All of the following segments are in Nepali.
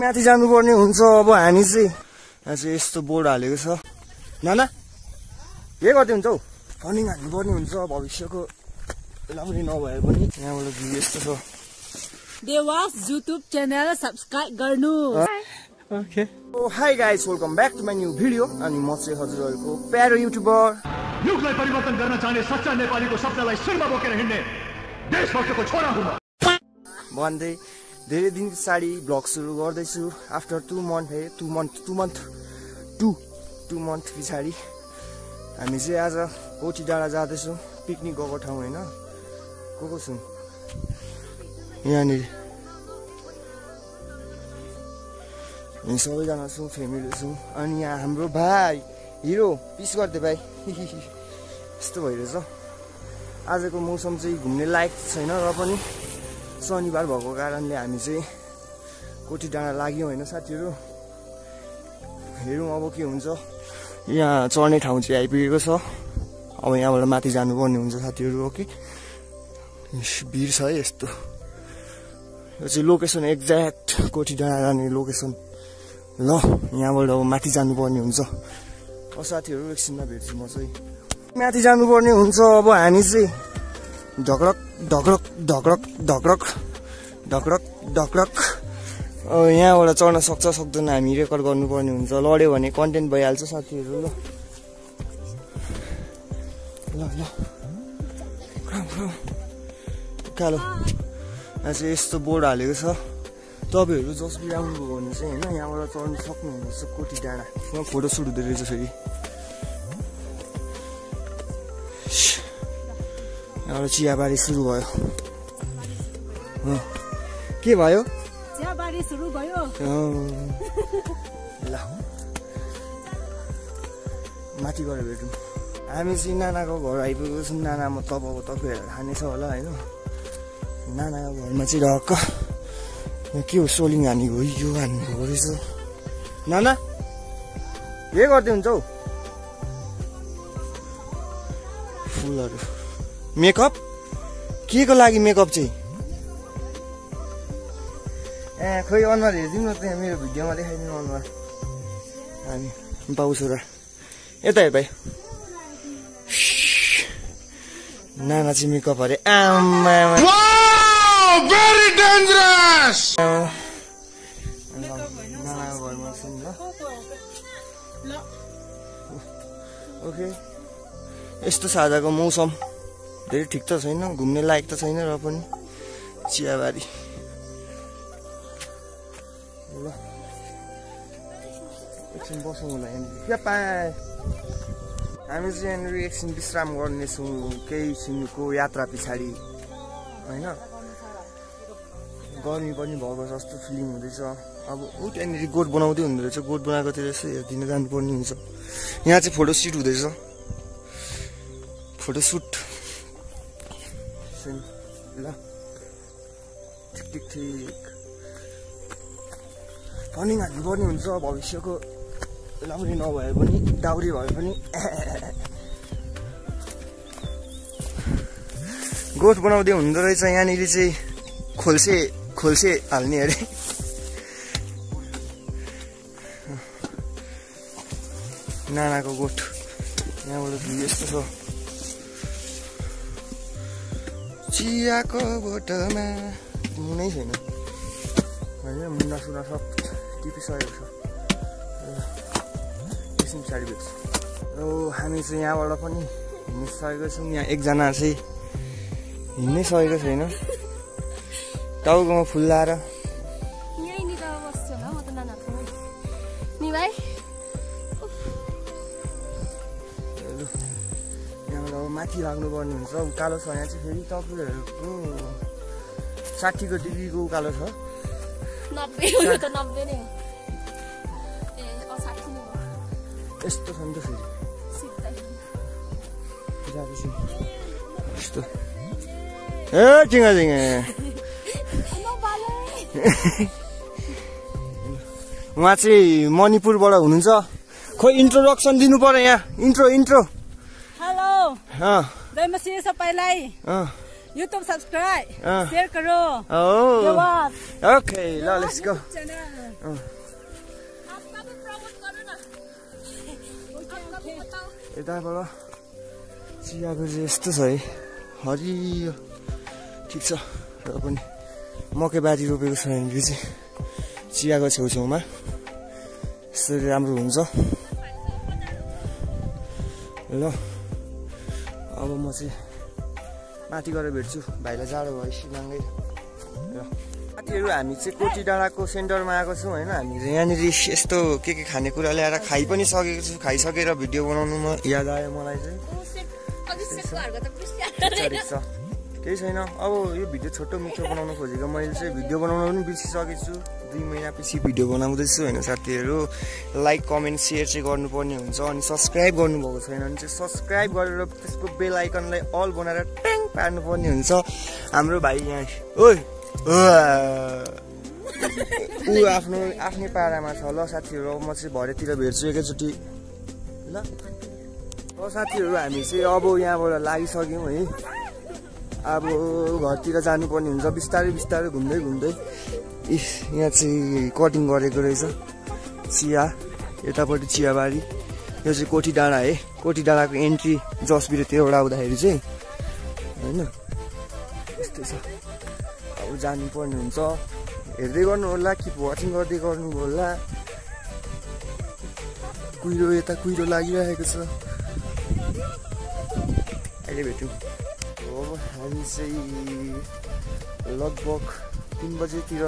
माथि जानुपर्ने हुन्छ अब हामी चाहिँ यहाँ चाहिँ यस्तो बोर्ड हालेको छ नाना के गर्दै हुन्छ हौ फन्डिङ हाल्नुपर्ने हुन्छ भविष्यको राम्रै नभए पनि यहाँबाट भ्यू यस्तो छ देवास युट्युब च्यानल सब्स्क्राइब गर्नु okay hi guys welcome back to my new video अनि म चाहिँ हजुरहरूको प्यारो युट्युबर युगलाई परिवर्तन गर्न चाहने सच्चा नेपालीको सपनालाई शिरमा बोकेर हिँड्ने देशभक्तको छोरा हुँ भन्दै धेरै दिन पछाडि भ्लग सुरु गर्दैछु आफ्टर 2 मन्थ पछाडि हामी चाहिँ आज कोठी डाँडा जाँदैछौँ पिकनिक गएको ठाउँ होइन को छौँ यहाँनिर हामी सबैजना छौँ फ्यामिली छौँ अनि यहाँ हाम्रो भाइ हिरो पिस गर्दै भाइ यस्तो भइरहेछ आजको मौसम चाहिँ घुम्ने लायक छैन र पनि शनिबार भएको कारणले हामी चाहिँ कोठी डाँडा लाग्यौँ होइन साथीहरू हेरौँ अब के हुन्छ यहाँ चढ्ने ठाउँ चाहिँ आइपुगेको छ अब यहाँबाट माथि जानुपर्ने हुन्छ साथीहरू ओके भिड छ है यस्तो यो चाहिँ लोकेसन एक्ज्याक्ट कोठी डाँडा जाने लोकेसन ल यहाँबाट अब माथि जानुपर्ने हुन्छ साथीहरू एकछिनमा भेट्छु म चाहिँ माथि जानुपर्ने हुन्छ अब हामी चाहिँ ढक्रक ढक्रक ढक्रक ढक्रक ढक्रक ढक्रक यहाँबाट चढ्न सक्छ सक्दैन हामी रेकर्ड गर्नुपर्ने हुन्छ लड्यो भने कन्टेन्ट भइहाल्छ साथीहरू ल ल ल कालो यहाँ चाहिँ यस्तो बोर्ड हालेको छ तपाईँहरू जस पनि आउनुभयो भने चाहिँ होइन यहाँबाट चढ्नु सक्नुहुनेछ कोठी डाँडा यहाँ फोटो सुट हुँदो रहेछ फेरि यहाँबाट चियाबारी सुरु भयो के भयो चियाबारी सुरु भयो ल माथि गएर भेटौँ हामी चाहिँ नानाको घर आइपुगेको छौँ नाना म तपाईँहरू खानेछ होला होइन नानाको घरमा चाहिँ ढक्क के हो सोलिङ हानेको यो हान्नुभएको रहेछ नाना के गर्दै हुन्छ हौ फुलहरू मेकअप के को लागि मेकअप चाहिँ ए खोइ अनुहार हेरिदिउँ न त्यहाँ मेरो भिडियोमा देखाइदिनु अनुहार हामी बाउ छोरा यता हेर भाइ नाना चाहिँ मेकअप अरे आमा very dangerous नानाको घरमा छौँ ल ओके यस्तो छ आजको मौसम धेरै ठिक त छैन घुम्ने लायक त छैन र पनि चियाबारी ल एकछिन बसौँ होला यहाँनिर के पाए हामी चाहिँ यहाँनिर एकछिन विश्राम गर्नेछौँ केही छिनको यात्रा पछाडि होइन गर्मी पनि भएको जस्तो फिलिङ हुँदैछ अब ऊ त्यहाँनिर गोठ बनाउँदै हुँदो रहेछ गोठ बनाएकोतिर यसो हेरिदिन जानुपर्ने हुन्छ यहाँ चाहिँ फोटोसुट हुँदैछ फोटोसुट ल ठिक ठिक ठिक फन्डिङ हाल्नुपर्ने हुन्छ भविष्यको राम्रै नभए पनि दाउरी भए पनि गोठ बनाउँदै हुँदो रहेछ यहाँनिर चाहिँ खोल्से हाल्ने अरे नानाको गोठ यहाँबाट भ्यू यस्तो छ चियाको बोटमा मुनै छैन होइन मुना सुना सब टिपिसकेको छ एकछिन पछाडि भेट्छु हो हामी चाहिँ यहाँबाट पनि हिँड्न सकेको छौँ यहाँ एकजना चाहिँ हिँड्नै सकेको छैन टाउकोमा फुल लाएर यहीँनिर बस्छु होला म त नानाको नि भाइ यहाँबाट अब माथि लाग्नुपर्ने हुन्छ उकालो छ यहाँ चाहिँ फेरि तपाईँहरूको 60को डिग्रीको उकालो छ 90 त 90 नै हो ए 60 नै हो यस्तो छ नि त फेरि जाँदैछु यस्तो ए चिङ्गा उहाँ चाहिँ मणिपुरबाट हुनुहुन्छ खोइ इन्ट्रोडक्सन दिनु पर्यो यहाँ इन्ट्रो हेलो जय मसिह सबैलाई YouTube subscribe, Ah. share करो. Oh. देवास. Okay, ल लेट्स गो Channel. आपका भी प्रमोट करो ना आपका भी बताओ यताबाट चियाको चाहिँ यस्तो छ है हरियो ठिक छ र पनि मकै बारी रोपेको छ यहाँनिर चाहिँ चियाको छेउछेउमा यसरी राम्रो हुन्छ ल अब म चाहिँ माथि गएर भेट्छु भाइलाई जाडो भएपछि नाङ्गै र साथीहरू हामी चाहिँ कोटी डाँडाको सेन्टरमा आएको छौँ होइन हामीले यहाँनिर यस्तो के खानेकुरा ल्याएर खाइ पनि सकेको छु खाइसकेर भिडियो बनाउनुमा याद आयो मलाई चाहिँ बिस्तारै छ केही छैन अब यो भिडियो छोटो मिठो बनाउनु खोजेको मैले चाहिँ भिडियो बनाउनु पनि बिर्सिसकेको छु 2 महिनापछि भिडियो बनाउँदैछु होइन साथीहरू लाइक कमेन्ट सेयर चाहिँ गर्नुपर्ने हुन्छ अनि सब्सक्राइब गर्नुभएको छैन भने चाहिँ सब्सक्राइब गरेर त्यसको बेल आइकनलाई अल बनाएर ट्याङ पार्नुपर्ने हुन्छ हाम्रो भाइ यहाँ ओइ ऊ आफ्नै पारामा छ ल साथीहरू म चाहिँ भरेतिर भेट्छु एकैचोटि ल साथीहरू हामी चाहिँ अब यहाँबाट लागिसक्यौँ है अब घरतिर जानुपर्ने हुन्छ बिस्तारै बिस्तारै घुम्दै घुम्दै यहाँ चाहिँ कटिङ गरेको रहेछ चिया यतापट्टि चियाबारी यो चाहिँ कोठी डाँडा है कोठी डाँडाको एन्ट्री जसबिरतिर आउँदाखेरि चाहिँ होइन यस्तै छ अब जानुपर्ने हुन्छ हेर्दै गर्नु होला कि वाचिङ गर्दै गर्नु होला कुहिरो यता कुहिरो लागिरहेको छ अहिले भेट्यौँ अब हामी चाहिँ लगभग 3 बजेतिर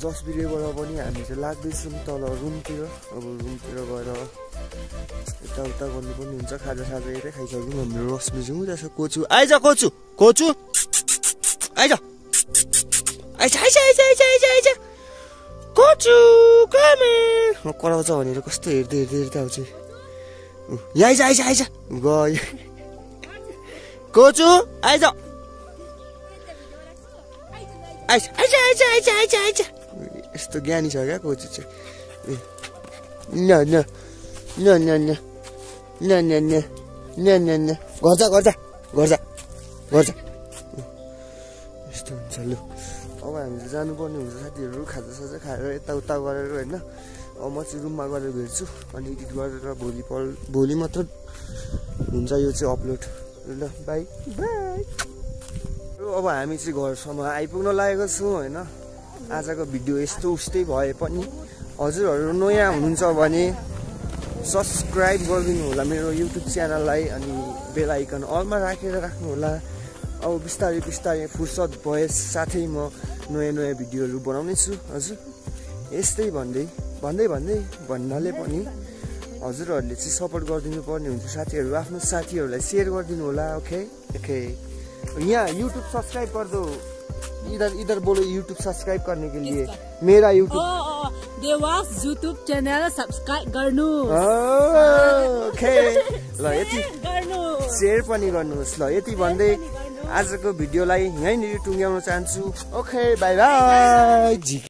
जसबिरेबाट पनि हामी चाहिँ लाग्दैछौँ तल रुमतिर अब रुमतिर गएर यताउता गर्नुपर्ने हुन्छ खाजा साजा यतै खाइसक्यौँ हाम्रो रसबिजौँ त्यहाँ छ कोचु आइज कोचु कोचु आइज आइज आइज आइज आइज आइज आइज कोचु कमे कराउँछ भनेर कस्तो हेर्दै हेर्दै हेर्दै आउँछ यहाँ आइज आइज आइज गयो कोचु आइज आइज आइज आइज आइज आइज आइज यस्तो ज्ञानी छ क्या कोचु चाहिँ न न न न न न न न न न न गर्छ गर्छ गर्छ गर्छ यस्तो हुन्छ लु अब हामीले जानुपर्ने हुन्छ साथीहरू खाजा साजा खाएर यताउता गरेर होइन अब म चाहिँ रुममा गएर भेट्छु अनि एडिट गरेर भोलि मात्र हुन्छ यो चाहिँ अपलोड ल बाई बाई अब हामी चाहिँ घरसम्म आइपुग्न लागेको छौँ होइन आजको भिडियो यस्तो उस्तै भए पनि हजुरहरू नयाँ हुनुहुन्छ भने सब्सक्राइब गरिदिनु होला मेरो युट्युब च्यानललाई अनि बेल आइकन अलमा राखेर राख्नु होला अब बिस्तारै बिस्तारै फुर्सद भए साथै म नयाँ नयाँ भिडियोहरू बनाउने छु हजुर यस्तै भन्नाले पनि हजुरहरूले चाहिँ सपोर्ट गरिदिनु पर्ने हुन्छ साथीहरू आफ्नो साथीहरूलाई सेयर गरिदिनु होला ओके ओके यहाँ यूट्यूब सब्सक्राइब कर दो इधर बोलो यूट्यूब सब्सक्राइब करने के लिए मेरा YouTube Dewas YouTube channel subscribe गर्नु ओके ल यति शेयर पनि गर्नुहोस् ल यति भन्दै आजको भिडियोलाई यहीँनिर टुङ्ग्याउन चाहन्छु ओके बाइ बाइ